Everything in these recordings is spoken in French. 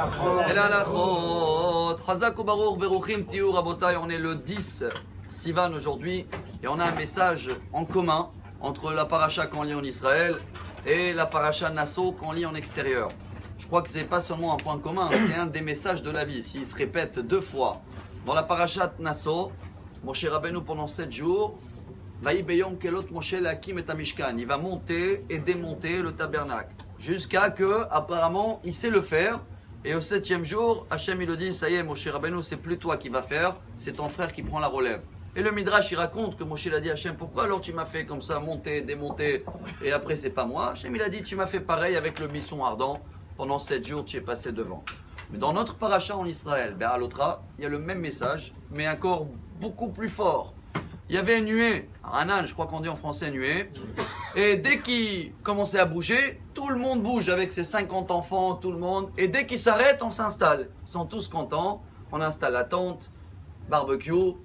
Et la lachot. Chazak ou baruch beruchim tiou rabotai. On est le 10 Sivan aujourd'hui et on a un message en commun entre la paracha qu'on lit en Israël et la paracha Nasso qu'on lit en extérieur. Je crois que c'est pas seulement un point commun, c'est un des messages de la vie. S'il se répète deux fois dans la paracha Nasso, Moshe Rabbeinu pendant 7 jours, il va monter et démonter le tabernacle jusqu'à que apparemment il sait le faire. Et au 7e jour, Hachem il le dit, ça y est, Moshe Rabbeinu, c'est plus toi qui vas faire, c'est ton frère qui prend la relève. Et le Midrash il raconte que Moshe l'a dit à Hachem, pourquoi alors tu m'as fait comme ça, monter, démonter, et après c'est pas moi. Hachem il a dit, tu m'as fait pareil avec le buisson ardent, pendant 7 jours tu es passé devant. Mais dans notre paracha en Israël, à l'Otra, il y a le même message, mais encore beaucoup plus fort. Il y avait une nuée, un âne, je crois qu'on dit en français nuée, et dès qu'il commençait à bouger, tout le monde bouge avec ses 50 enfants, tout le monde, et dès qu'il s'arrête, on s'installe. Ils sont tous contents, on installe la tente, barbecue,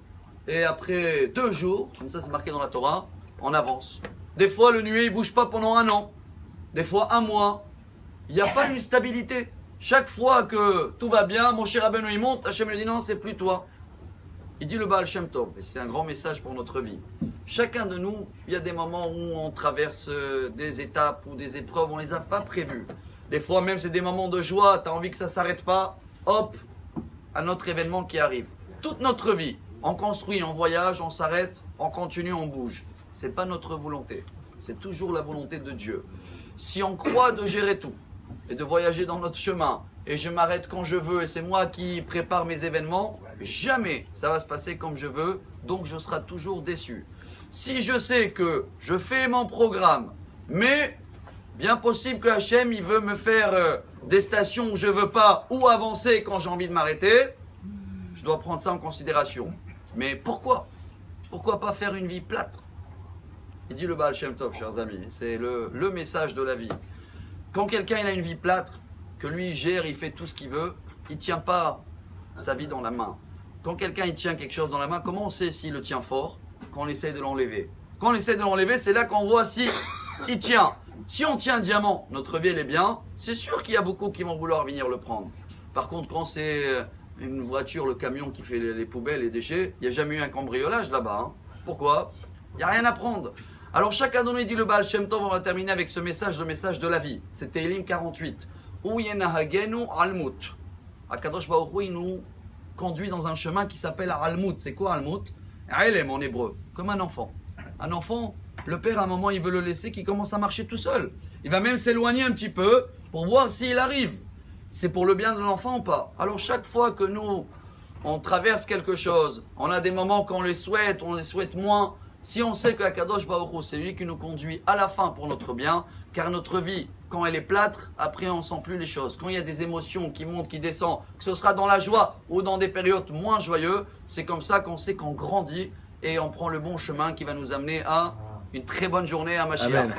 et après 2 jours, comme ça c'est marqué dans la Torah, on avance. Des fois le nuée il bouge pas pendant 1 an, des fois 1 mois, il n'y a pas une stabilité. Chaque fois que tout va bien, mon cher Rabbeinu il monte, Hachem lui dit non c'est plus toi. Il dit le Baal Shem Tov, et c'est un grand message pour notre vie. Chacun de nous, il y a des moments où on traverse des étapes ou des épreuves, on ne les a pas prévues. Des fois même c'est des moments de joie, tu as envie que ça ne s'arrête pas, hop, un autre événement qui arrive. Toute notre vie, on construit, on voyage, on s'arrête, on continue, on bouge. Ce n'est pas notre volonté, c'est toujours la volonté de Dieu. Si on croit de gérer tout et de voyager dans notre chemin, et je m'arrête quand je veux, et c'est moi qui prépare mes événements, jamais ça va se passer comme je veux, donc je serai toujours déçu. Si je sais que je fais mon programme, mais bien possible que Hachem il veut me faire des stations où je ne veux pas, ou avancer quand j'ai envie de m'arrêter, je dois prendre ça en considération. Mais pourquoi? Pourquoi pas faire une vie plâtre? Il dit le Baal Shem Tov, chers amis, c'est le message de la vie. Quand quelqu'un il a une vie plâtre, que lui il gère, il fait tout ce qu'il veut, il ne tient pas sa vie dans la main. Quand quelqu'un il tient quelque chose dans la main, comment on sait s'il le tient fort? Quand on essaie de l'enlever. Quand on essaie de l'enlever, c'est là qu'on voit si il tient. Si on tient un diamant, notre vie elle est bien, c'est sûr qu'il y a beaucoup qui vont vouloir venir le prendre. Par contre, quand c'est une voiture, le camion qui fait les poubelles, les déchets, il n'y a jamais eu un cambriolage là-bas. Hein. Pourquoi? Il n'y a rien à prendre. Alors chacun de nous dit le Baal Shem Tov, on va terminer avec ce message, le message de la vie. C'est Tehillim 48. Ou yenahagenu almut. Akadosh Baruch Hu, il nous conduit dans un chemin qui s'appelle almut. C'est quoi almut? Elem en hébreu, comme un enfant. Un enfant, le père à un moment il veut le laisser qu'il commence à marcher tout seul. Il va même s'éloigner un petit peu pour voir s'il arrive. C'est pour le bien de l'enfant ou pas? Alors chaque fois que nous, on traverse quelque chose, on a des moments qu'on les souhaite, on les souhaite moins. Si on sait que Akadosh Baruch Hu, c'est lui qui nous conduit à la fin pour notre bien, car notre vie, quand elle est plâtre, après on ne sent plus les choses. Quand il y a des émotions qui montent, qui descendent, que ce sera dans la joie ou dans des périodes moins joyeuses, c'est comme ça qu'on sait qu'on grandit et on prend le bon chemin qui va nous amener à une très bonne journée à Mashiach. Amen.